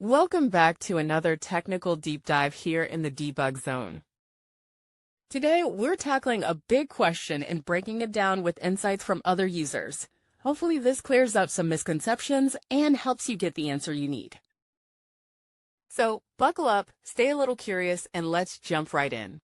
Welcome back to another technical deep dive here in the Debug Zone. Today, we're tackling a big question and breaking it down with insights from other users. Hopefully this clears up some misconceptions and helps you get the answer you need. So, buckle up, stay a little curious, and let's jump right in.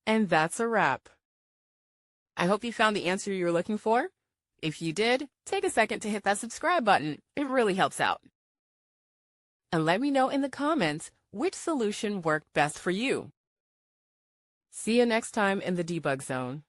And that's a wrap. I hope you found the answer you were looking for. If you did, take a second to hit that subscribe button. It really helps out. And let me know in the comments which solution worked best for you. See you next time in the Debug Zone.